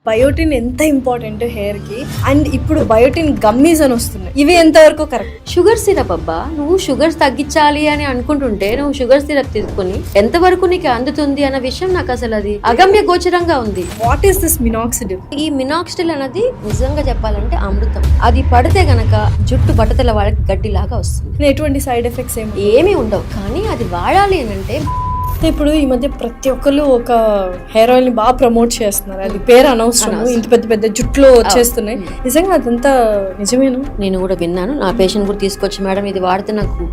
Biotin ఎంత important hair కి, and ఇప్పుడు బయోటిన్ గమ్మీస్ అని వస్తున్నాయి. ఇవి ఎంతవరకు కరెక్ట్? షుగర్ సిరప్ అబ్బా, నువ్వు షుగర్స్ తగ్గించాలి అని అనుకుంటుంటే నువ్వు షుగర్ సిరప్ తీసుకుని ఎంతవరకు నీకు అందుతుంది అన్న విషయం నాకు అసలు అది అగమ్య గోచరంగా ఉంది. What is this minoxidil? ఈ మినాక్సిడిల్ అనేది నిజంగా చెప్పాలంటే అమృతం. అది పడితే గనక జుట్టు బట్టతల వాళ్ళకి గడ్డిలాగా వస్తుంది. ఎటువంటి సైడ్ ఎఫెక్ట్స్ ఏమీ ఉండవు, కానీ అది వాడాలి అని అంటే ఇప్పుడు ఈ మధ్య ప్రతి ఒక్కరు ఒక హెయిర్ ఆయిల్ ని బాగా ప్రమోట్ చేస్తున్నారు. అది పేరు అనవసరం, ఇంత పెద్ద పెద్ద జుట్లో వచ్చేస్తున్నాయి. నిజంగా అదంతా నిజమేనా? నేను కూడా విన్నాను. నా పేషెంట్ కూడా తీసుకొచ్చి, మేడం ఇది వాడితే నాకు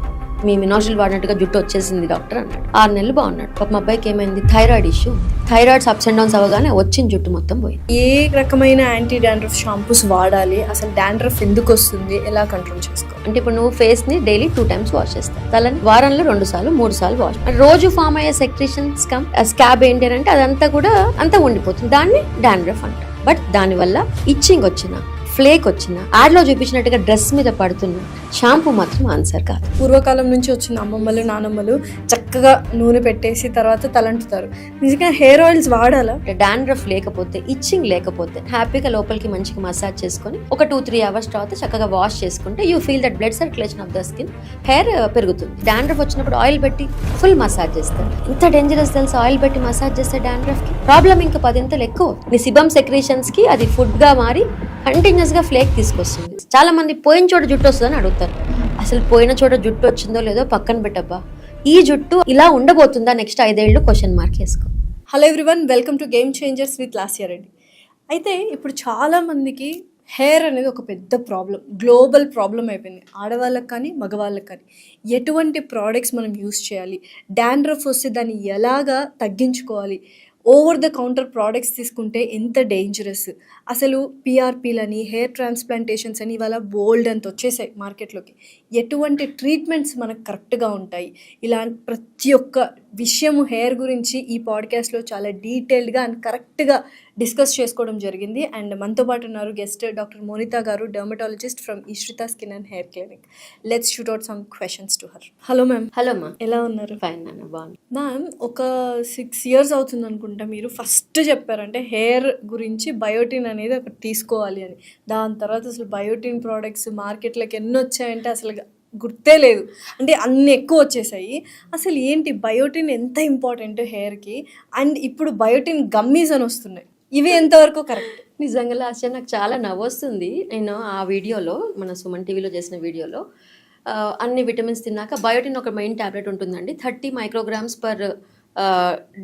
మీ మినాక్సిడిల్ వాడినట్టుగా జుట్టు వచ్చేసింది డాక్టర్ అన్నాడు. 6 నెలలు బాగున్నాడు. పాప మా అబ్బాయికి ఏమైంది, thyroid issue. Thyroids ups and downs అవ్వగానే వచ్చిన జుట్టు మొత్తం పోయింది. ఏ రకమైన యాంటీ డాండ్రఫ్ షాంపూస్ వాడాలి, అసలు డాండ్రఫ్ ఎందుకు వస్తుంది, ఎలా కంట్రోల్ చేసుకోవాలి? అంటే ఇప్పుడు నువ్వు ఫేస్ ని డైలీ 2 times వాష్ చేస్తావు, తలని వారంలో 2 సార్లు 3 సార్లు వాష్. రోజు ఫామ్ అయ్యే సెక్రేషన్స్ స్కాబ్ ఏంటి అంటే అదంతా కూడా అంతా ఉండిపోతుంది. దాన్ని డాండ్రఫ్ అంటారు. బట్ దానివల్ల ఇచ్చింగ్ వచ్చిన, ఫ్లేక్ వచ్చిన, యాడ్ లో చూపించినట్టుగా డ్రెస్ మీద పడుతున్న షాంపూ మాత్రం ఆన్సర్ కాదు. పూర్వకాలం నుంచి వచ్చిన అమ్మమ్మలు నానమ్మలు చక్కగా నూనె పెట్టేసి తర్వాత తలంటుతారు. నిజంగా హెయిర్ ఆయిల్స్ వాడాలా? డాండ్రఫ్ లేకపోతే, ఇచ్చింగ్ లేకపోతే హ్యాపీగా లోపలికి మంచిగా మసాజ్ చేసుకొని ఒక 2-3 hours తర్వాత చక్కగా వాష్ చేసుకుంటే you feel that blood circulation of the skin, hair పెరుగుతుంది. డాండ్రఫ్ వచ్చినప్పుడు ఆయిల్ పెట్టి ఫుల్ మసాజ్ చేస్తారు. ఇంత డేంజరస్ తెలుసు, ఆయిల్ పెట్టి మసాజ్ చేస్తే డాండ్రఫ్ కి ప్రాబ్లం ఇంకా 10 ఎక్కువ. నీ సిబమ్ సెక్రేషన్స్ కి అది ఫుడ్ గా మారి కంటిన్యూస్ గా ఫ్లేక్ తీసుకొస్తుంది. చాలా మంది పోయిన చోట జుట్టు వస్తుందని అడుగుతారు. అసలు పోయిన చోట జుట్టు వచ్చిందో లేదో పక్కన పెట్టబ్బా, ఈ జుట్టు ఇలా ఉండబోతుందా నెక్స్ట్ 5 ఏళ్ళు క్వశ్చన్ మార్క్ వేసుకో. Hello everyone, welcome to game changers with Lasya Reddy. అయితే ఇప్పుడు చాలా మందికి హెయిర్ అనేది ఒక పెద్ద ప్రాబ్లం, గ్లోబల్ ప్రాబ్లం అయిపోయింది. ఆడవాళ్ళకి కానీ మగవాళ్ళకి కానీ ఎటువంటి ప్రోడక్ట్స్ మనం యూస్ చేయాలి, డాండ్రఫ్ వస్తే దాన్ని ఎలాగా తగ్గించుకోవాలి, ఓవర్ ద కౌంటర్ ప్రోడక్ట్స్ తీసుకుంటే ఎంత డేంజరస్, అసలు పిఆర్పీలని, హెయిర్ ట్రాన్స్ప్లాంటేషన్స్ అని ఇవాళ బోల్డ్ అంత వచ్చేసాయి మార్కెట్లోకి. ఎటువంటి ట్రీట్మెంట్స్ మనకు కరెక్ట్గా ఉంటాయి, ఇలాంటి ప్రతి ఒక్క విషయము హెయిర్ గురించి ఈ పాడ్కాస్ట్లో చాలా డీటెయిల్డ్గా అండ్ కరెక్ట్గా డిస్కస్ చేసుకోవడం జరిగింది. అండ్ మనతో పాటు ఉన్నారు guest doctor Monitha garu, dermatologist from Ishrita skin and hair clinic. Let's shoot out some questions to her. Hello ma'am. Hello మా, ఎలా ఉన్నారు? ఫైన్ నాన్న, బాగుంది. మ్యామ్, ఒక 6 years అవుతుంది అనుకుంటా మీరు ఫస్ట్ చెప్పారంటే హెయిర్ గురించి బయోటిన్ అనేది ఒకటి తీసుకోవాలి అని. దాని తర్వాత అసలు బయోటిన్ ప్రోడక్ట్స్ మార్కెట్లోకి ఎన్ని వచ్చాయంటే అసలు గుర్తే లేదు, అంటే అన్ని ఎక్కువ వచ్చేసాయి. అసలు ఏంటి బయోటిన్ ఎంత ఇంపార్టెంట్ హెయిర్కి, అండ్ ఇప్పుడు బయోటిన్ గమ్మీస్ అని వస్తున్నాయి. ఇవి ఎంతవరకు కరెక్ట్? నిజంగా లాస్ట్ నాకు చాలా నవ్వొస్తుంది. నేను ఆ వీడియోలో, మన సుమన్ టీవీలో చేసిన వీడియోలో, అన్ని విటమిన్స్ తిన్నాక బయోటిన్ ఒక మెయిన్ ట్యాబ్లెట్ ఉంటుందండి. 30 micrograms per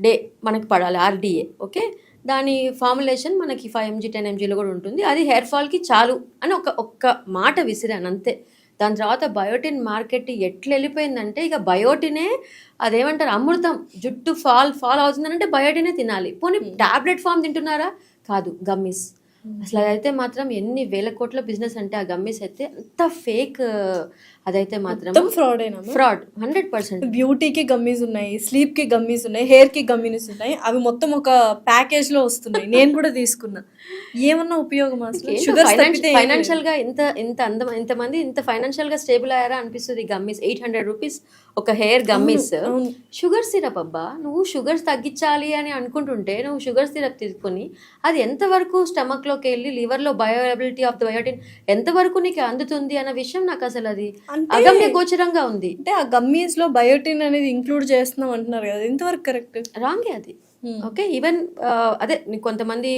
డే మనకి పడాలి, RDA. ఓకే, దాని ఫార్ములేషన్ మనకి 5 mg 10 mgలో కూడా ఉంటుంది. అది హెయిర్ ఫాల్కి చాలు అని ఒక్క మాట విసిరాను అంతే. దాని తర్వాత బయోటిన్ మార్కెట్ ఎట్లా వెళ్ళిపోయిందంటే ఇక బయోటినే అదేమంటారు అమృతం. జుట్టు ఫాల్ అవుతుందని అంటే బయోటినే తినాలి. పోనీ టాబ్లెట్ ఫామ్ తింటున్నారా? కాదు, గమ్మీస్. అసలు అదైతే మాత్రం ఎన్ని వేల కోట్ల బిజినెస్ అంటే ఆ గమ్మీస్ అయితే అంత ఫేక్. అదైతే మాత్రం ఫ్రాడ్ 100%. బ్యూటీకి గమ్మీస్ ఉన్నాయి, స్లీప్ కి గమ్మీస్ ఉన్నాయి, హెయిర్ కి గమ్మీస్ ఉన్నాయి. అవి మొత్తం ఒక ప్యాకేజ్ లో వస్తున్నాయి. నేను కూడా తీసుకున్నా. ఏమన్నా ఉపయోగం అసలు? షుగర్ ఫైనాన్షియల్ గా ఇంతమంది ఇంత ఫైనాన్షియల్ గా స్టేబుల్ అయ్యారా అనిపిస్తుంది. గమ్మీస్ 800 rupees ఒక హెయిర్ గమ్మీస్. షుగర్ సిరప్ అబ్బా, నువ్వు షుగర్స్ తగ్గించాలి అని అనుకుంటుంటే నువ్వు షుగర్ సిరప్ తీసుకుని అది ఎంతవరకు స్టమక్ లోకి వెళ్ళి లివర్ లో బయోఎబిలిటీ ఆఫ్ ద బయోటిన్ ఎంతవరకు నీకు అందుతుంది అన్న విషయం నాకు అసలు అది అగమ్య గోచరంగా ఉంది. అంటే ఆ గమ్మీస్ లో బయోటిన్ అనేది ఇంక్లూడ్ చేస్తున్నాం అంటున్నారు కదా, ఎంతవరకు కరెక్ట్? రాంగే అది. ఓకే, ఈవెన్ అదే కొంతమంది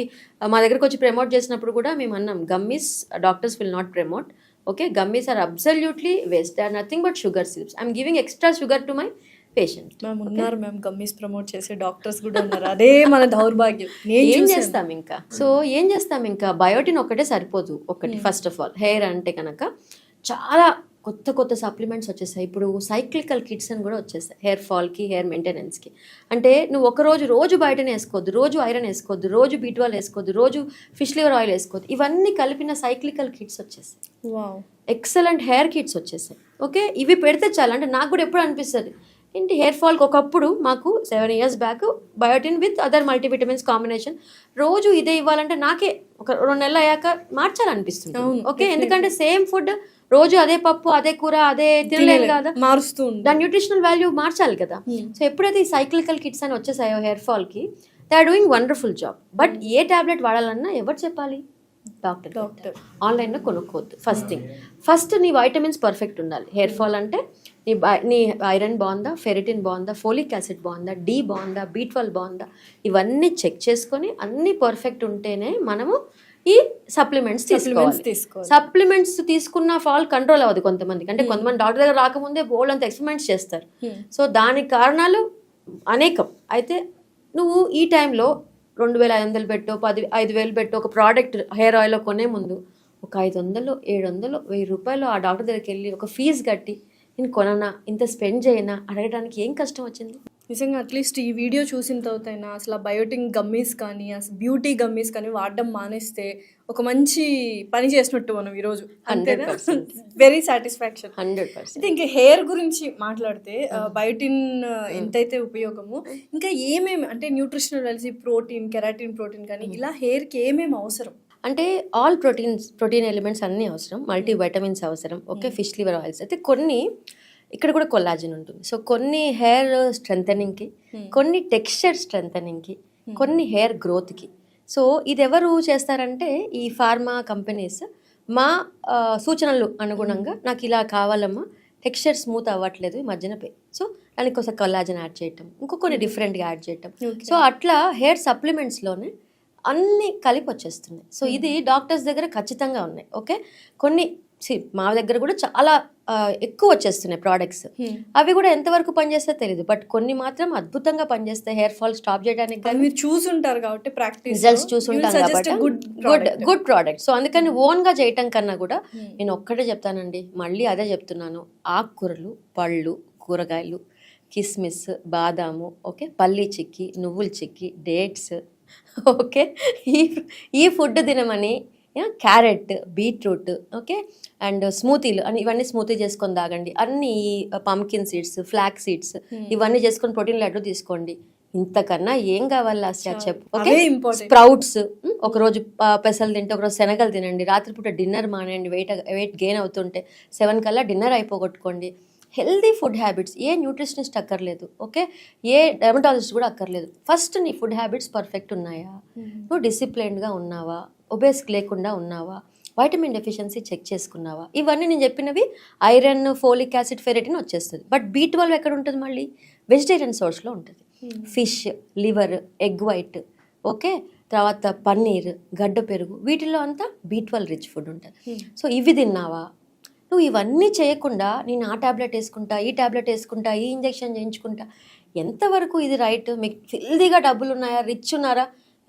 మా దగ్గరకు వచ్చి ప్రమోట్ చేసినప్పుడు కూడా మేము అన్నాం, gummies doctors will not promote. Okay, gummies are absolutely waste. They are nothing but sugar syrups. I'm giving extra sugar to my patient. Ma'am ఉన్నారు, మ్యామ్ గమ్మీస్ ప్రమోట్ చేసే డాక్టర్స్ కూడా ఉన్నారు. అదే మన దౌర్భాగ్యం. ఏం చేస్తాం ఇంకా? సో ఏం చేస్తాం ఇంకా? బయోటిన్ ఒకటే సరిపోదు. ఒకటి ఫస్ట్ ఆఫ్ ఆల్ హెయిర్ అంటే కనుక చాలా కొత్త సప్లిమెంట్స్ వచ్చేసాయి. ఇప్పుడు సైక్లికల్ కిట్స్ అని కూడా వచ్చేసాయి హెయిర్ ఫాల్కి, హెయిర్ మెయింటెనెన్స్కి. అంటే నువ్వు రోజు బయటనే వేసుకోవద్దు, రోజు ఐరన్ వేసుకోవద్దు, రోజు B12 వేసుకోవద్దు, రోజు ఫిష్ లివర్ ఆయిల్ వేసుకోవద్దు. ఇవన్నీ కలిపిన సైక్లికల్ కిట్స్ వచ్చేసాయి. ఎక్సలెంట్ హెయిర్ కిట్స్ వచ్చేసాయి. ఓకే, ఇవి పెడితే చాలా. అంటే నాకు కూడా ఎప్పుడు అనిపిస్తుంది ఏంటి, హెయిర్ ఫాల్కి ఒకప్పుడు మాకు 7 years back biotin with other multivitamins combination రోజు ఇదే ఇవ్వాలంటే నాకే ఒక 2 నెలలు అయ్యాక మార్చాలనిపిస్తుంది. ఓకే, ఎందుకంటే సేమ్ ఫుడ్ రోజు అదే పప్పు, అదే కూర, అదే తినలేదు కదా, మారుస్తూ దాని న్యూట్రిషనల్ వాల్యూ మార్చాలి కదా. సో ఎప్పుడైతే ఈ సైక్లికల్ కిట్స్ అని వచ్చేసాయో హెయిర్ ఫాల్కి, they are doing wonderful job. But ఏ టాబ్లెట్ వాడాలన్నా ఎవరు చెప్పాలి? డాక్టర్. ఆన్లైన్లో కొనుక్కోవద్దు. ఫస్ట్ నీ వైటమిన్స్ పర్ఫెక్ట్ ఉండాలి. హెయిర్ ఫాల్ అంటే నీ ఐరన్ బాగుందా, ఫెరిటిన్ బాగుందా, ఫోలిక్ యాసిడ్ బాగుందా, డి బాగుందా, B12 బాగుందా, ఇవన్నీ చెక్ చేసుకొని అన్నీ పర్ఫెక్ట్ ఉంటేనే మనము ఈ సప్లిమెంట్స్ తీసుకోవాలి. సప్లిమెంట్స్ తీసుకున్న ఫాల్ కంట్రోల్ అవ్వదు కొంతమందికి. అంటే కొంతమంది డాక్టర్ దగ్గర రాకముందే బోల్డ్ అంత ఎక్స్పెరిమెంట్స్ చేస్తారు. సో దానికి కారణాలు అనేకం. అయితే నువ్వు ఈ టైంలో 2,500 పెట్టో 5,000 పెట్టో ఒక ప్రోడక్ట్ హెయిర్ ఆయిల్ కొనే ముందు ఒక 500, 700, 1000 రూపాయలు ఆ డాక్టర్ దగ్గరికి వెళ్ళి ఒక ఫీజు కట్టి నేను కొననా, ఇంత స్పెండ్ చేయనా అడగడానికి ఏం కష్టం వచ్చింది? నిజంగా అట్లీస్ట్ ఈ వీడియో చూసిన తర్వాతైనా అసలు బయోటిన్ గమ్మీస్ కానీ అసలు బ్యూటీ గమ్మీస్ కానీ వాడడం మానేస్తే ఒక మంచి పని చేసినట్టు మనం ఈరోజు. 100% వెరీ సాటిస్ఫాక్షన్. 100%. అయితే ఇంకా హెయిర్ గురించి మాట్లాడితే బయోటిన్ ఎంతైతే ఉపయోగము, ఇంకా ఏమేమి అంటే nutritional values, protein, keratin protein కానీ ఇలా హెయిర్కి ఏమేమి అవసరం? అంటే ఆల్ ప్రోటీన్ ఎలిమెంట్స్ అన్నీ అవసరం, మల్టీ వైటమిన్స్ అవసరం. ఓకే, ఫిష్ లివర్ ఆయిల్స్ అయితే కొన్ని, ఇక్కడ కూడా కొల్లాజన్ ఉంటుంది. సో కొన్ని హెయిర్ స్ట్రెంథనింగ్కి, కొన్ని టెక్స్చర్ స్ట్రెంథనింగ్కి, కొన్ని హెయిర్ గ్రోత్కి. సో ఇది ఎవరు చేస్తారంటే ఈ ఫార్మా కంపెనీస్ మా సూచనలు అనుగుణంగా నాకు ఇలా కావాలమ్మా, టెక్స్చర్ స్మూత్ అవ్వట్లేదు ఈ మధ్యన సో దానికి కోసం కొల్లాజన్ యాడ్ చేయటం, కొన్ని డిఫరెంట్గా యాడ్ చేయటం. సో అట్లా హెయిర్ సప్లిమెంట్స్లోనే అన్నీ కలిపి వచ్చేస్తున్నాయి. సో ఇది డాక్టర్స్ దగ్గర ఖచ్చితంగా ఉన్నాయి. ఓకే, కొన్ని మా దగ్గర కూడా చాలా ఎక్కువ వచ్చేస్తున్నాయి ప్రోడక్ట్స్. అవి కూడా ఎంతవరకు పనిచేస్తే తెలియదు, బట్ కొన్ని మాత్రం అద్భుతంగా పనిచేస్తాయి హెయిర్ ఫాల్ స్టాప్ చేయడానికి. మీరు చూసుంటారు కాబట్టి ప్రాక్టీస్ రిజల్ట్స్ చూసుంటాం కాబట్టి గుడ్ ప్రోడక్ట్. సో అందుకని ఓన్గా చేయటం కన్నా కూడా నేను ఒక్కటే చెప్తానండి, మళ్ళీ అదే చెప్తున్నాను, ఆకుకూరలు, పళ్ళు, కూరగాయలు, కిస్మిస్, బాదాము, ఓకే, పల్లి చిక్కి, నువ్వుల చిక్కి, డేట్స్, ఓకే, ఈ ఫుడ్ తినమని, క్యారెట్, బీట్రూట్, ఓకే, అండ్ స్మూతీలు అని ఇవన్నీ స్మూతీ చేసుకొని తాగండి. అన్ని పంకిన్ సీడ్స్, ఫ్లాక్ సీడ్స్ ఇవన్నీ చేసుకొని ప్రోటీన్ లడ్డు తీసుకోండి. ఇంతకన్నా ఏం కావాలి ఆసియా చెప్పు? ఓకే, స్ప్రౌట్స్ ఒకరోజు పెసలు తింటే ఒకరోజు శనగలు తినండి. రాత్రిపూట డిన్నర్ మానేయండి, వెయిట్ గెయిన్ అవుతుంటే 7 కల్లా డిన్నర్ అయిపోగొట్టుకోండి. హెల్దీ ఫుడ్ హ్యాబిట్స్, ఏ న్యూట్రిషనిస్ట్ అక్కర్లేదు, ఓకే, ఏ డెర్మటాలజిస్ట్ కూడా అక్కర్లేదు. ఫస్ట్ నీ ఫుడ్ హ్యాబిట్స్ పర్ఫెక్ట్ ఉన్నాయా, నువ్వు డిసిప్లైన్డ్గా ఉన్నావా, ఒబేస్ లేకుండా ఉన్నావా, వైటమిన్ డెఫిషియన్సీ చెక్ చేసుకున్నావా, ఇవన్నీ నేను చెప్పినవి ఐరన్, ఫోలిక్ యాసిడ్, ఫెరిటిన్ వచ్చేస్తుంది. బట్ B12 ఎక్కడ ఉంటుంది? మళ్ళీ వెజిటేరియన్ సోర్స్లో ఉంటుంది. Fish, liver, egg white, okay, తర్వాత పన్నీర్, గడ్డ పెరుగు, వీటిల్లో అంతా B12 రిచ్ ఫుడ్ ఉంటుంది. సో ఇవి తిన్నావా? నువ్వు ఇవన్నీ చేయకుండా నేను ఆ ట్యాబ్లెట్ వేసుకుంటా, ఈ ట్యాబ్లెట్ వేసుకుంటా, ఈ ఇంజెక్షన్ చేయించుకుంటా, ఎంతవరకు ఇది రైట్? మీకు హెల్దీగా డబ్బులు ఉన్నాయా, రిచ్ ఉన్నారా,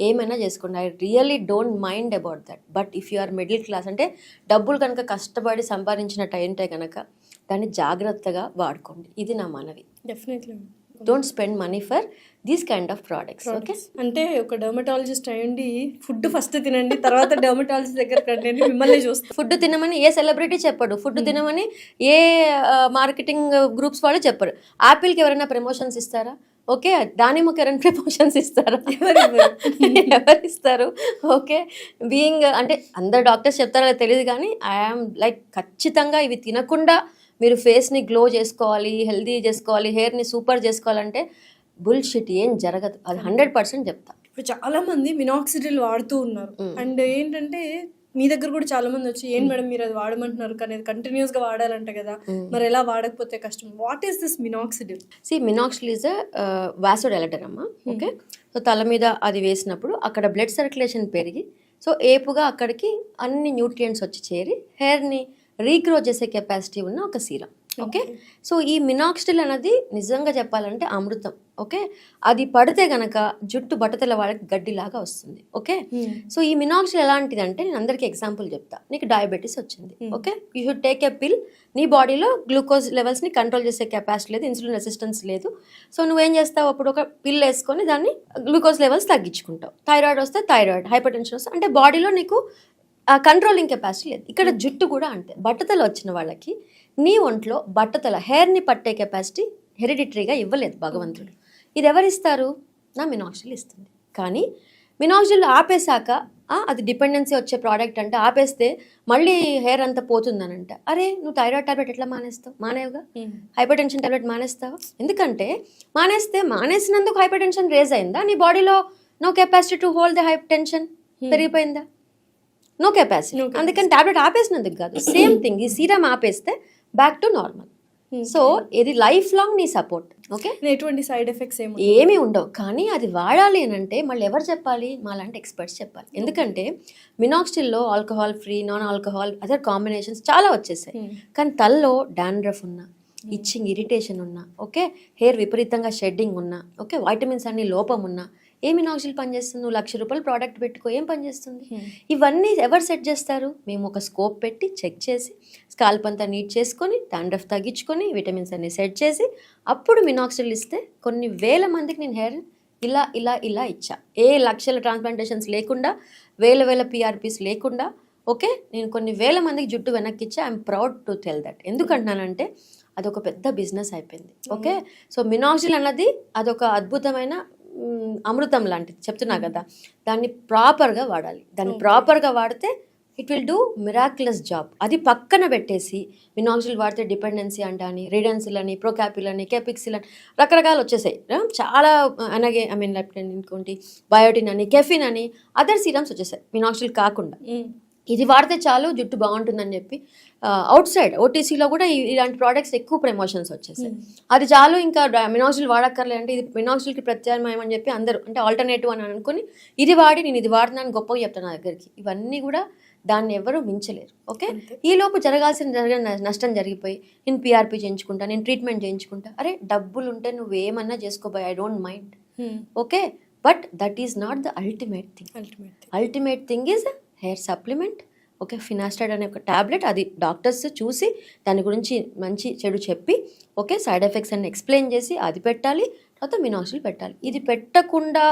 ఏమైనా చేసుకోండి. I really don't mind about that. But if you are middle class, అంటే డబ్బులు కనుక కష్టపడి సంపాదించినట్టు అయింటే కనుక దాన్ని జాగ్రత్తగా వాడుకోండి. ఇది నా మనవి. Definitely don't spend money for these kind of products. Okay, అంటే ఒక డర్మటాలజిస్ట్ అయ్యండి ఫుడ్ ఫస్ట్ తినండి, తర్వాత డర్మటాలజిస్ట్ దగ్గర రండి మిమ్మల్ని చూస్తాను. ఫుడ్ తినమని ఏ సెలబ్రిటీ చెప్పడు, ఫుడ్ తినమని ఏ మార్కెటింగ్ గ్రూప్స్ వాళ్ళు చెప్పరు. యాపిల్కి ఎవరైనా ప్రమోషన్స్ ఇస్తారా? ఓకే, దానిమ్మకి ఎవరైనా ప్రమోషన్స్ ఇస్తారా? ఎవరు ఇస్తారు? ఓకే, బీయింగ్ అంటే అందరు డాక్టర్స్ చెప్తారో తెలియదు, కానీ ఐఆమ్ లైక్ ఖచ్చితంగా ఇవి తినకుండా మీరు ఫేస్ని గ్లో చేసుకోవాలి, హెల్దీ చేసుకోవాలి, హెయిర్ని సూపర్ చేసుకోవాలంటే బుల్షిట్, ఏం జరగదు. అది 100% చెప్తా. ఇప్పుడు చాలా మంది మినాక్సిడిల్ వాడుతూ ఉన్నారు. అండ్ ఏంటంటే మీ దగ్గర కూడా చాలా మంది వచ్చి ఏం మేడం మీరు అది వాడమంటున్నారు, కానీ అది కంటిన్యూస్ గా వాడాలంట కదా, మరి ఎలా వాడకపోతే కష్టం. What is this minoxidil? Minoxidil is vasodilator అమ్మా. ఓకే, సో తల మీద అది వేసినప్పుడు అక్కడ బ్లడ్ సర్క్యులేషన్ పెరిగి సో ఏపుగా అక్కడికి అన్ని న్యూట్రియంట్స్ వచ్చి చేరి హెయిర్ని రీగ్రో చేసే కెపాసిటీ ఉన్న ఒక సీరం. ఓకే, సో ఈ మినాక్సిడిల్ అనేది నిజంగా చెప్పాలంటే అమృతం. ఓకే, అది పడితే గనక జుట్టు బట్టతల వాళ్ళకి గడ్డిలాగా వస్తుంది. ఓకే, సో ఈ మినాక్సిడిల్ ఎలాంటిదంటే నేను అందరికీ ఎగ్జాంపుల్ చెప్తా. నీకు డయాబెటీస్ వచ్చింది, okay, you should take a పిల్. నీ బాడీలో గ్లూకోజ్ లెవెల్స్ని కంట్రోల్ చేసే కెపాసిటీ లేదు, ఇన్సులిన్ రెసిస్టెన్స్ లేదు. సో నువ్వేం చేస్తావు, అప్పుడు ఒక పిల్ వేసుకొని దాన్ని గ్లూకోజ్ లెవెల్స్ తగ్గించుకుంటావు. థైరాయిడ్ వస్తే థైరాయిడ్, హైపర్ టెన్షన్ వస్తే, అంటే బాడీలో నీకు కంట్రోలింగ్ కెపాసిటీ లేదు. ఇక్కడ జుట్టు కూడా అంతే. బట్టతల వచ్చిన వాళ్ళకి నీ ఒంట్లో బట్టతల హెయిర్ని పట్టే కెపాసిటీ హెరిడిటరీగా ఇవ్వలేదు భగవంతుడు. ఇది ఎవరిస్తారు? నా మినాక్సిడిల్ ఇస్తుంది. కానీ మినాక్సిడిల్ ఆపేశాక అది డిపెండెన్సీ వచ్చే ప్రోడక్ట్ అంటే ఆపేస్తే మళ్ళీ హెయిర్ అంతా పోతుందనంట. అరే నువ్వు థైరాయిడ్ టాబ్లెట్ ఎట్లా మానేస్తావు? మానేవుగా. హైపర్ టెన్షన్ టాబ్లెట్ మానేస్తావు. ఎందుకంటే మానేసినందుకు హైపర్ టెన్షన్ రేజ్ అయిందా? నీ బాడీలో no capacity to hold the hypertension పెరిగిపోయిందా? No capacity. అందుకని టాబ్లెట్ ఆపేసినందుకు కాదు, సేమ్ థింగ్ ఈ సీరం ఆపేస్తే బ్యాక్ టు నార్మల్. సో ఇది లైఫ్ లాంగ్ నీ సపోర్ట్. ఓకే, ఎటువంటి సైడ్ ఎఫెక్ట్స్ ఏమీ ఉండవు. కానీ అది వాడాలి అని అంటే మళ్ళీ ఎవరు చెప్పాలి? మాలాంటి ఎక్స్పర్ట్స్ చెప్పాలి. ఎందుకంటే మినాక్సిడిల్లో alcohol free, non alcohol, other combinations చాలా వచ్చేసాయి. కానీ తలలో డాండ్రఫ్ ఉన్నా, ఇచ్చింగ్ ఇరిటేషన్ ఉన్నా, ఓకే, హెయిర్ విపరీతంగా షెడ్డింగ్ ఉన్నా, ఓకే, వైటమిన్స్ అన్ని లోపం ఉన్నా, ఏ మినాక్సిల్ పనిచేస్తుంది? నువ్వు ₹1,00,000 ప్రోడక్ట్ పెట్టుకో, ఏం పనిచేస్తుంది? ఇవన్నీ ఎవరు సెట్ చేస్తారు? మేము ఒక స్కోప్ పెట్టి చెక్ చేసి స్కాల్ప్ అంతా నీట్ చేసుకొని డాండ్రఫ్ తగ్గించుకొని విటమిన్స్ అన్ని సెట్ చేసి అప్పుడు మినాక్సిల్ ఇస్తే కొన్ని వేల మందికి నేను హెయిర్ ఇలా ఇలా ఇలా ఇచ్చా. ఏ లక్షల ట్రాన్స్ప్లాంటేషన్స్ లేకుండా, వేల పిఆర్పీస్ లేకుండా, ఓకే, నేను కొన్ని వేల మందికి జుట్టు వెనక్కి ఇచ్చా. I'm proud to tell that. ఎందుకంటున్నానంటే అదొక పెద్ద బిజినెస్ అయిపోయింది. ఓకే, సో మినాక్సిల్ అన్నది అదొక అద్భుతమైన అమృతం లాంటిది చెప్తున్నా కదా. దాన్ని ప్రాపర్గా వాడాలి. దాన్ని ప్రాపర్గా వాడితే it will do miraculous job. అది పక్కన పెట్టేసి మినాక్సిల్ వాడితే డిపెండెన్సీ అంటాని, రిడెన్సిల్ అని, ప్రోకాపిల్ అని, కెపిక్సిల్ అని రకరకాలు వచ్చేసాయి. చాలా అలాగే ఇంకోటి బయోటిన్ అని, కెఫిన్ అని, అదర్ సీరమ్స్ వచ్చేసాయి మినాక్సిల్ కాకుండా. ఇది వాడితే చాలు జుట్టు బాగుంటుందని చెప్పి అవుట్ సైడ్ ఓటీసీలో కూడా ఇలాంటి ప్రోడక్ట్స్ ఎక్కువ ప్రమోషన్స్ వచ్చేసాయి. అది చాలు, ఇంకా మినాక్సిల్ వాడక్కర్లే అంటే ఇది మినాక్సిల్కి ప్రత్యామ్నాయం అని చెప్పి అందరూ, అంటే ఆల్టర్నేటివ్ అని అనుకుని ఇది వాడి నేను ఇది వాడుతున్నాను గొప్పగా చెప్తాను నా దగ్గరికి. ఇవన్నీ కూడా దాన్ని ఎవరు మించలేరు. ఓకే, ఈలోపు జరిగిన నష్టం జరిగిపోయి నేను పిఆర్పి చేయించుకుంటా, నేను ట్రీట్మెంట్ చేయించుకుంటా. అరే డబ్బులు ఉంటే నువ్వు ఏమన్నా చేసుకోబోయ్, I don't mind. Okay, but that is not the ultimate thing. Ultimate thing is hair supplement. Okay, finasteride అనే ఒక ట్యాబ్లెట్, అది డాక్టర్స్ చూసి దాని గురించి మంచి చెడు చెప్పి, ఓకే, సైడ్ ఎఫెక్ట్స్ అన్ని ఎక్స్ప్లెయిన్ చేసి అది పెట్టాలి. తర్వాత మినాక్సిల్ పెట్టాలి. ఇది పెట్టకుండా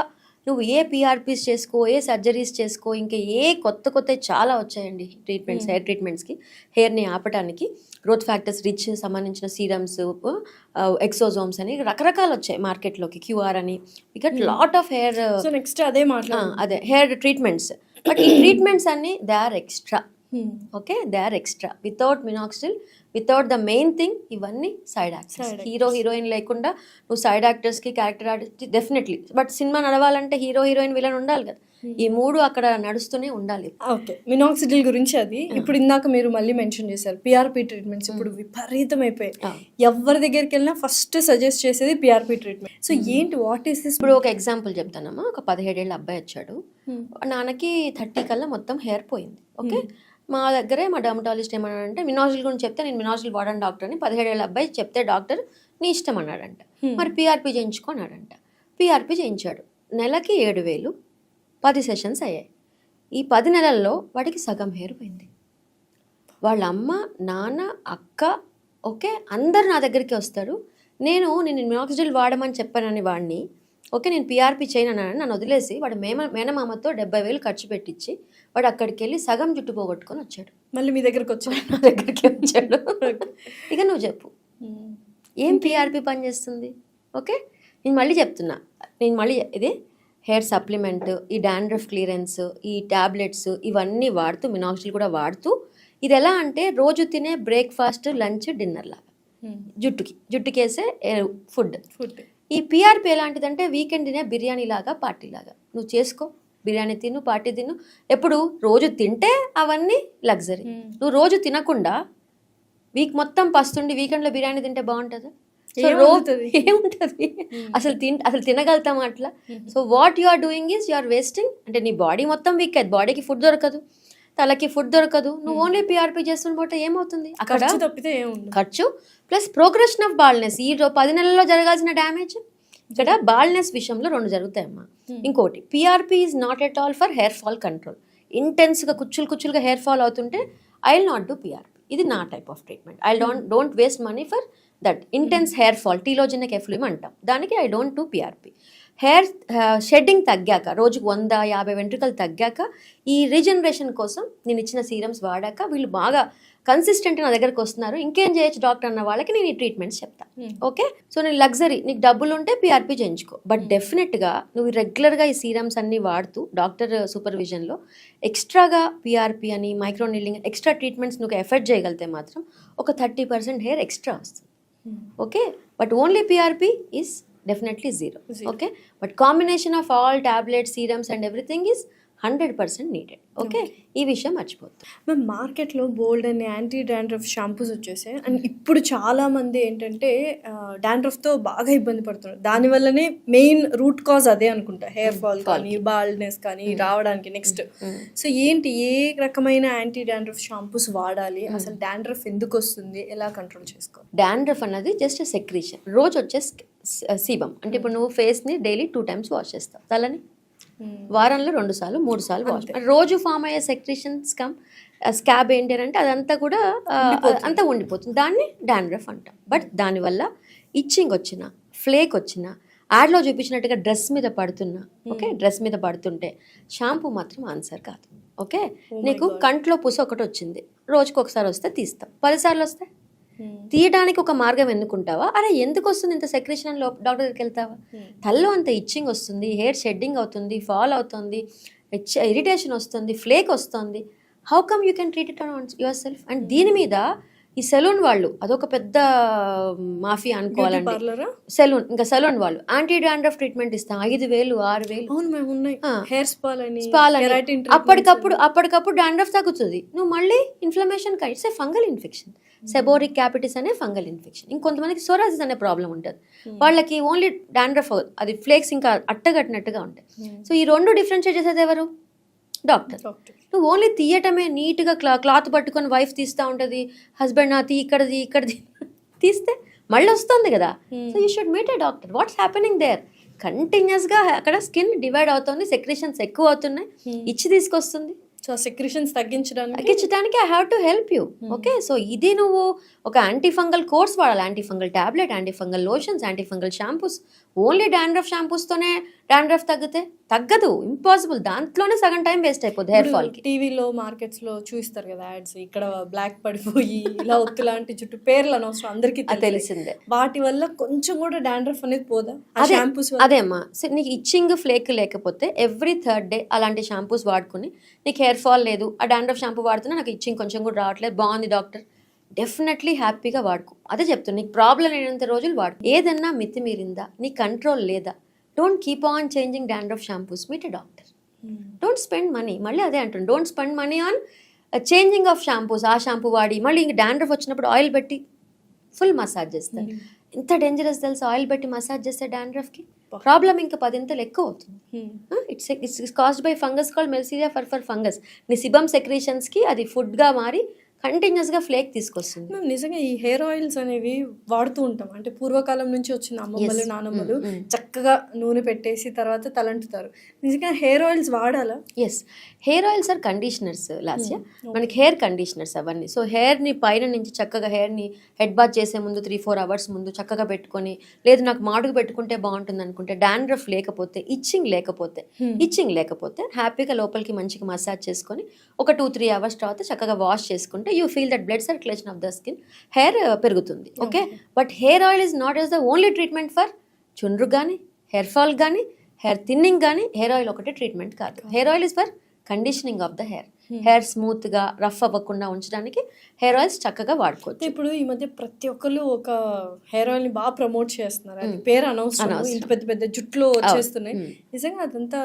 నువ్వు ఏ పిఆర్పీస్ చేసుకో, ఏ సర్జరీస్ చేసుకో, ఇంకా ఏ కొత్త చాలా వచ్చాయండి ట్రీట్మెంట్స్, హెయిర్ ట్రీట్మెంట్స్కి, హెయిర్ని ఆపడానికి. గ్రోత్ ఫ్యాక్టర్స్ రిచ్ సంబంధించిన సీరమ్స్, ఎక్సోజోమ్స్ అని రకరకాలు వచ్చాయి మార్కెట్లోకి, క్యూఆర్ అని, ఇక లాట్ ఆఫ్ హెయిర్ నెక్స్ట్ అదే హెయిర్ ట్రీట్మెంట్స్. బట్ ఈ ట్రీట్మెంట్స్ అన్ని they are extra. Okay, they are extra. Without minoxidil, without the main thing, ఇవన్నీ సైడ్ యాక్టర్స్. హీరోయిన్ లేకుండా నువ్వు సైడ్ యాక్టర్స్కి, character artist definitely. But cinema నడవాలంటే హీరోయిన్ విలన్ ఉండాలి కదా. ఈ మూడు అక్కడ నడుస్తూనే ఉండాలి. ఓకే, మినాక్సిడిల్ గురించి అది ఇప్పుడు ఇందాక మీరు మళ్ళీ మెన్షన్ చేశారు. పిఆర్పి ట్రీట్మెంట్స్ ఇప్పుడు విపరీతం అయిపోయాయి. ఎవరి దగ్గరికి వెళ్ళినా ఫస్ట్ సజెస్ట్ చేసేది పిఆర్పి ట్రీట్మెంట్. సో ఏంటి, వాట్ ఈస్ దిస్? ఇప్పుడు ఒక ఎగ్జాంపుల్ చెప్తానమ్మా. ఒక 17 ఏళ్ళ అబ్బాయి వచ్చాడు. నాన్నకి 30 కల్లా మొత్తం హెయిర్ పోయింది. ఓకే, మా దగ్గరే మా డర్మటాలజిస్ట్ ఏమన్నాడంటే మినాక్సిల్ గురించి చెప్తే, నేను మినాక్సిల్ వాడను డాక్టర్ అని 17 ఏళ్ళ అబ్బాయి చెప్తే డాక్టర్ నీ ఇష్టం అన్నాడంట. మరి పిఆర్పి చేయించుకున్నాడంట. పిఆర్పి చేయించాడు. నెలకి 7,000, 10 సెషన్స్ అయ్యాయి. ఈ 10 నెలల్లో వాడికి సగం హెయిర్ పోయింది. వాళ్ళ అమ్మ, నాన్న, అక్క, ఓకే, అందరు నా దగ్గరికి వస్తారు. నేను మినాక్సిడిల్ వాడమని చెప్పానని వాడిని, ఓకే, నేను పిఆర్పి చేయనని నన్ను వదిలేసి వాడు మేనమామతో 70,000 ఖర్చు పెట్టించి వాడు అక్కడికి వెళ్ళి సగం జుట్టు పోగొట్టుకొని వచ్చాడు. మళ్ళీ మీ దగ్గరకు వచ్చాడు, నా దగ్గరికి వచ్చాడు. ఇక నువ్వు చెప్పు, ఏం పిఆర్పి పని చేస్తుంది? ఓకే, నేను మళ్ళీ చెప్తున్నా, ఇది హెయిర్ సప్లిమెంట్, ఈ డాండ్రఫ్ క్లియరెన్స్, ఈ ట్యాబ్లెట్స్ ఇవన్నీ వాడుతూ, మినాక్సిల్ కూడా వాడుతూ, ఇది ఎలా అంటే రోజు తినే బ్రేక్ఫాస్ట్, లంచ్, డిన్నర్ లాగా జుట్టుకేసే ఫుడ్. ఈ పిఆర్పి ఎలాంటిదంటే వీకెండ్ తినే బిర్యానీ లాగా, పార్టీ లాగా. నువ్వు చేసుకో, బిర్యానీ తిను, పార్టీ తిను. ఎప్పుడు రోజు తింటే అవన్నీ లగ్జరీ. నువ్వు రోజు తినకుండా వీక్ మొత్తం పస్తుండి వీకెండ్లో బిర్యానీ తింటే బాగుంటుందా? సో ఏముంటుంది అసలు తినగలుగుతాం అట్లా? So what you are doing is you are wasting. అంటే నీ బాడీ మొత్తం వీక్ అయ్యింది, బాడీకి ఫుడ్ దొరకదు, తలకి ఫుడ్ దొరకదు. నువ్వు ఓన్లీ పిఆర్పి చేస్తుంటే ఏమవుతుంది? అక్కడ ఖర్చు ప్లస్ ప్రోగ్రెషన్ ఆఫ్ బాల్నెస్. ఈ 10 నెలల్లో జరగాల్సిన డ్యామేజ్ ఇక్కడ బాల్నెస్ విషయంలో 2 జరుగుతాయమ్మా. ఇంకోటి, PRP is not at all for hair fall control. ఇంటెన్స్గా కుచ్చులుగా హెయిర్ ఫాల్ అవుతుంటే I will not do PRP. ఇది నా type of treatment. I don't waste money for that intense hair fall, telogenic effluvium అంటాం దానికి. I don't do PRP. Hair shedding తగ్గాక, రోజుకు 100-50 వెంట్రుకలు తగ్గాక, ఈ రీజనరేషన్ కోసం నేను ఇచ్చిన సీరమ్స్ వాడాక వీళ్ళు బాగా కన్సిస్టెంట్ నా దగ్గరకు వస్తున్నారు. ఇంకేం చేయొచ్చు డాక్టర్ అన్న వాళ్ళకి నేను ఈ ట్రీట్మెంట్స్ చెప్తాను. ఓకే, సో నేను లగ్జరీ, నీకు డబ్బులు ఉంటే పిఆర్పి చేయించుకో. బట్ డెఫినెట్గా నువ్వు రెగ్యులర్గా ఈ సీరమ్స్ అన్ని వాడుతూ డాక్టర్ సూపర్విజన్లో ఎక్స్ట్రాగా పిఆర్పి అని, మైక్రో నీడ్లింగ్, ఎక్స్ట్రా ట్రీట్మెంట్స్ నువ్వు ఎఫర్ట్ చేయగలిగితే మాత్రం ఒక 30% హెయిర్ ఎక్స్ట్రా వస్తుంది. Okay, but only PRP is definitely zero. Okay, but combination of all tablets, serums and everything is 100% needed. Okay, ఈ విషయం మర్చిపోతుంది. మ్యామ్ మార్కెట్లో బోల్డ్ అని యాంటీ డాండ్రఫ్ షాంపూస్ వచ్చేసాయి అండ్ ఇప్పుడు చాలామంది ఏంటంటే డాండ్రఫ్తో బాగా ఇబ్బంది పడుతున్నారు. దానివల్లనే మెయిన్ రూట్ కాజ్ అదే అనుకుంటా, హెయిర్ ఫాల్ కానీ బాల్డ్నెస్ కానీ రావడానికి. నెక్స్ట్ సో ఏంటి, ఏ రకమైన యాంటీ డాండ్రఫ్ షాంపూస్ వాడాలి, అసలు డాండ్రఫ్ ఎందుకు వస్తుంది, ఎలా కంట్రోల్ చేసుకోవాలి? డాండ్రఫ్ అన్నది జస్ట్ సెక్రీషన్. రోజు వచ్చే సీబమ్ అంటే ఇప్పుడు నువ్వు ఫేస్ని డైలీ 2 times వాష్ చేస్తావు, తలని వారంలో 2 సార్లు 3 సార్లు వాష్. రోజు ఫామ్ అయ్యే సెక్రీషన్స్ కమ్ స్కాబ్ ఏంటి అంటే అదంతా కూడా అంతా ఉండిపోతుంది, దాన్ని డాండ్రఫ్ అంటాం. బట్ దానివల్ల ఇచ్చింగ్ వచ్చిన, ఫ్లేక్ వచ్చిన, యాడ్లో చూపించినట్టుగా డ్రెస్ మీద పడుతున్నా, ఓకే, డ్రెస్ మీద పడుతుంటే షాంపూ మాత్రం ఆన్సర్ కాదు. ఓకే, నీకు కంట్లో పుస ఒకటి వచ్చింది, రోజుకి ఒకసారి వస్తే తీస్తాం, 10 సార్లు వస్తే తీయడానికి ఒక మార్గం ఎన్నుకుంటావా? అరే ఎందుకు వస్తుంది ఇంత సెక్రేషన్ అని డాక్టర్ దగ్గరికి వెళ్తావా? తల్లో అంత ఇచ్చింగ్ వస్తుంది, హెయిర్ షెడ్డింగ్ అవుతుంది, ఫాల్ అవుతుంది, ఇరిటేషన్ వస్తుంది, ఫ్లేక్ వస్తుంది. How come you can treat it on your self? And దీని మీద ఈ సెలూన్ వాళ్ళు అదొక పెద్ద మాఫియా అనుకోవాలండి. సెలూన్, ఇంకా సెలూన్ వాళ్ళు యాంటీ డాండ్రఫ్ ట్రీట్మెంట్ ఇస్తాం, 5,000 6,000 స్పాల్ అని అప్పటికప్పుడు డాండ్రఫ్ తగ్గుతుంది, నువ్వు మళ్ళీ inflammation it's a fungal infection, seborrhoeic capitis అనే ఫంగల్ ఇన్ఫెక్షన్. ఇంకొంతమందికి సోరాసిస్ అనే ప్రాబ్లం ఉంటుంది, వాళ్ళకి ఓన్లీ డాండ్రఫ్, అది ఫ్లేక్స్ ఇంకా అట్టగట్టినట్టుగా ఉంటాయి. సో ఈ 2 డిఫరెన్షియేట్ చేసేది ఎవరు? డాక్టర్. నువ్వు ఓన్లీ తీయటమే, నీట్గా క్లాత్ పట్టుకొని వైఫ్ తీస్తూ ఉంటుంది, హస్బెండ్ ఇక్కడది తీస్తే మళ్ళీ వస్తుంది కదా. So you should meet a doctor. What's happening there? కంటిన్యూస్గా అక్కడ స్కిన్ డివైడ్ అవుతుంది, సెక్రేషన్స్ ఎక్కువ అవుతున్నాయి, ఇచ్చి తీసుకొస్తుంది. సో సెక్రేషన్స్ తగ్గించడానికి I have to help you. Okay, so ఇది నువ్వు ఒక యాంటీఫంగల్ కోర్స్ వాడాలి, antifungal tablet, antifungal lotions, antifungal shampoos. Only dandruff షాంపూస్తోనే డాండ్రఫ్ తగ్గదు, ఇంపాసిబుల్. దాంట్లోనే సగం టైం వేస్ట్ అయిపోతుంది హెయిర్ ఫాల్ కి. టీవీలో మార్కెట్స్లో చూస్తారు కదా యాడ్స్, ఇక్కడ బ్లాక్ పడిపోయి ఇలా ఒత్తు లాంటి చుట్టూ పేర్లు అనవసరం, అందరికీ తెలిసిందే. వాటి వల్ల కొంచెం కూడా డాండ్రఫ్ అనేది పోదా? అదేమ్మా, నీకు ఇచ్చింగ్ ఫ్లేక్ లేకపోతే ఎవ్రీ 3rd day అలాంటి షాంపూస్ వాడుకుని, నీకు హెయిర్ ఫాల్ లేదు, ఆ డాండ్రఫ్ షాంపూ వాడుతున్నా నాకు ఇచ్చింగ్ కొంచెం కూడా రావట్లేదు, బాగుంది డాక్టర్, డెఫినెట్లీ హ్యాపీగా వాడుకో. అదే చెప్తున్నా, నీకు ప్రాబ్లం లేనంత రోజులు వాడుకో. ఏదన్నా మితిమీరిందా, నీ కంట్రోల్ లేదా, don't keep on changing dandruff shampoos, meet a doctor. Don't spend money, మళ్ళీ అదే అంటుంది, don't spend money on changing of shampoos. ఆ షాంపూ వాడి మళ్ళీ ఇంక డాండ్రఫ్ వచ్చినప్పుడు ఆయిల్ పెట్టి ఫుల్ మసాజ్ చేస్తారు. ఎంత డేంజరస్ తెలుసు, ఆయిల్ పెట్టి మసాజ్ చేస్తే డాండ్రఫ్కి ప్రాబ్లం ఇంకా 10 ఎక్కువ అవుతుంది. It's caused by fungus called malassezia for fungus. నీ సిబమ్ సెక్రేషన్స్కి అది ఫుడ్గా మారి కంటిన్యూస్గా ఫ్లేక్ తీసుకొస్తుంది. మేము నిజంగా ఈ హెయిర్ ఆయిల్స్ అనేవి వాడుతూ ఉంటాం, అంటే పూర్వకాలం నుంచి వచ్చిన అమ్మమ్మలు నానమ్మలు చక్కగా నూనె పెట్టేసి తర్వాత తలంటుతారు. నిజంగా హెయిర్ ఆయిల్స్ వాడాలా? Yes, hair oils or conditioners Lasya, మనకి హెయిర్ కండిషనర్స్ అవన్నీ. సో హెయిర్ని పైన నుంచి చక్కగా హెయిర్ని హెడ్ బాత్ చేసే ముందు 3-4 hours ముందు చక్కగా పెట్టుకొని, లేదు నాకు మాడుగు పెట్టుకుంటే బాగుంటుంది అనుకుంటే, డాండ్రఫ్ లేకపోతే, ఇచ్చింగ్ లేకపోతే హ్యాపీగా లోపలికి మంచిగా మసాజ్ చేసుకొని ఒక 2-3 hours తర్వాత చక్కగా వాష్ చేసుకుంటే you feel that blood circulation of the skin, hair పెరుగుతుంది. Okay, but hair oil is not as the only treatment for చుండ్రు కానీ, హెయిర్ ఫాల్ కానీ, హెయిర్ థిన్నింగ్ కానీ. హెయిర్ ఆయిల్ ఒకటే ట్రీట్మెంట్ కాదు. Hair oil is for conditioning of the hair, hair స్మూత్గా rough అవ్వకుండా ఉంచడానికి హెయిర్ ఆయిల్స్ చక్కగా వాడుకోవచ్చు. ఇప్పుడు ఈ మధ్య ప్రతి ఒక్కరు ఒక హెయిర్ ఆయిల్ ని బాగా ప్రమోట్ చేస్తున్నారు, అది పేరు అనవసరం, ఇంత పెద్ద పెద్ద జుట్లు వచ్చేస్తున్నాయి. నిజంగా అదంతా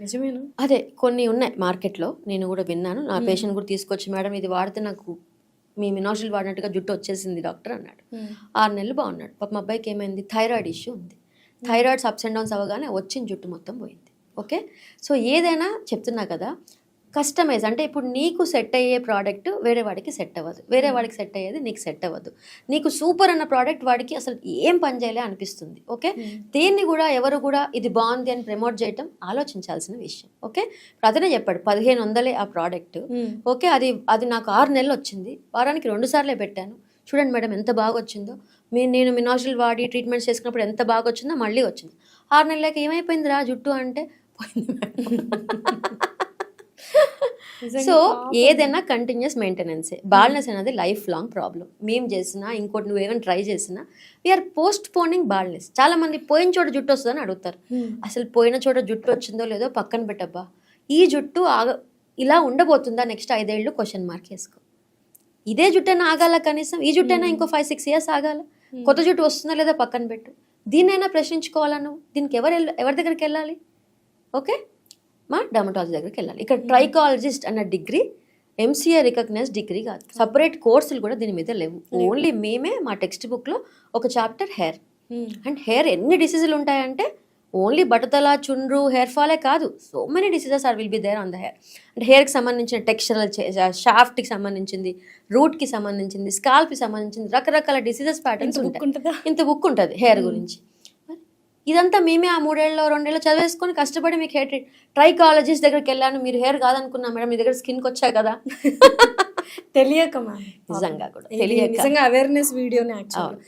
నిజమేనా? అదే కొన్ని ఉన్నాయి మార్కెట్లో, నేను కూడా విన్నాను. నా పేషెంట్ కూడా తీసుకొచ్చి, మేడం ఇది వాడితే నాకు మీ మినాజిల్ వాడినట్టుగా జుట్టు వచ్చేసింది డాక్టర్ అన్నాడు. 6 నెలలు బాగున్నాడు. పాప మా అబ్బాయికి ఏమైంది, థైరాయిడ్ ఇష్యూ ఉంది, థైరాయిడ్స్ అప్స్ అండ్ డౌన్స్ అవ్వగానే వచ్చిన జుట్టు మొత్తం పోయింది. ఓకే, సో ఏదైనా చెప్తున్నా కదా, కస్టమైజ్ అంటే ఇప్పుడు నీకు సెట్ అయ్యే ప్రోడక్ట్ వేరే వాడికి సెట్ అవ్వదు, వేరే వాడికి సెట్ అయ్యేది నీకు సెట్ అవ్వదు. నీకు సూపర్ అన్న ప్రోడక్ట్ వాడికి అసలు ఏం పని చేయలే అనిపిస్తుంది. ఓకే, దీన్ని కూడా ఎవరు కూడా ఇది బాగుంది అని ప్రమోట్ చేయటం ఆలోచించాల్సిన విషయం. ఓకే, అతనే చెప్పాడు 1500 ఆ ప్రోడక్ట్. ఓకే, అది నాకు 6 నెలలు వచ్చింది, వారానికి 2 సార్లే పెట్టాను, చూడండి మేడం ఎంత బాగా వచ్చిందో, నేను మినాజిల్ వాడి ట్రీట్మెంట్స్ చేసుకున్నప్పుడు ఎంత బాగా వచ్చిందో, మళ్ళీ వచ్చింది. 6 నెలలకి ఏమైపోయింది రా జుట్టు అంటే పోయింది మేడం. సో ఏదైనా కంటిన్యూస్ మెయింటెనెన్సే. బాల్నెస్ అనేది లైఫ్ లాంగ్ ప్రాబ్లం. మేము చేసినా, ఇంకోటి నువ్వు ఏమైనా ట్రై చేసినా, వీఆర్ పోస్ట్ పోనింగ్ బాల్నెస్. చాలా మంది పోయిన చోట జుట్టు వస్తుందని అడుగుతారు. అసలు పోయిన చోట జుట్టు వచ్చిందో లేదో పక్కన పెట్టబ్బా, ఈ జుట్టు ఇలా ఉండబోతుందా నెక్స్ట్ 5 ఏళ్ళు క్వశ్చన్ వేసుకో. ఇదే జుట్టైనా ఆగాల, కనీసం ఈ జుట్టైనా ఇంకో 5-6 years ఆగాల. కొత్త జుట్టు వస్తుందా లేదా పక్కన పెట్టు. దీన్నైనా ప్రశ్నించుకోవాలా నువ్వు? దీనికి ఎవరి దగ్గరికి వెళ్ళాలి? ఓకే, మా డర్మటాలజీ దగ్గరికి వెళ్ళాలి. ఇక్కడ ట్రైకాలజిస్ట్ అన్న డిగ్రీ ఎంసీఏ రికగ్నైజ్ డిగ్రీ కాదు, సపరేట్ కోర్సులు కూడా దీని మీద లేవు. ఓన్లీ మేమే మా టెక్స్ట్ బుక్లో ఒక చాప్టర్ హెయిర్. అండ్ హెయిర్ ఎన్ని డిసీజులు ఉంటాయంటే ఓన్లీ బట్టతల, చుండ్రు, హెయిర్ ఫాలే కాదు, so many diseases will be there on the hair. అంటే హెయిర్కి సంబంధించిన టెక్స్చరల్, షాఫ్ట్కి సంబంధించింది, రూట్కి సంబంధించింది, స్కాల్ప్కి సంబంధించింది, రకరకాల డిసీజెస్ ప్యాటర్న్స్ ఉంటాయి. ఇంత బుక్ ఉంటుంది హెయిర్ గురించి. ఇదంతా మేమే ఆ 3 ఏళ్ళలో 2 ఏళ్ళు చదివేసుకొని కష్టపడి మీకు హెయిర్ ట్రైకాలజిస్ట్ దగ్గరికి వెళ్ళాను, మీరు హెయిర్ కాదనుకున్నా మేడం, మీ దగ్గర స్కిన్కి వచ్చా కదా. తెలియక మ్యామ్, నిజంగా కూడా నిజంగా అవేర్నెస్ వీడియోనే యాక్చువల్.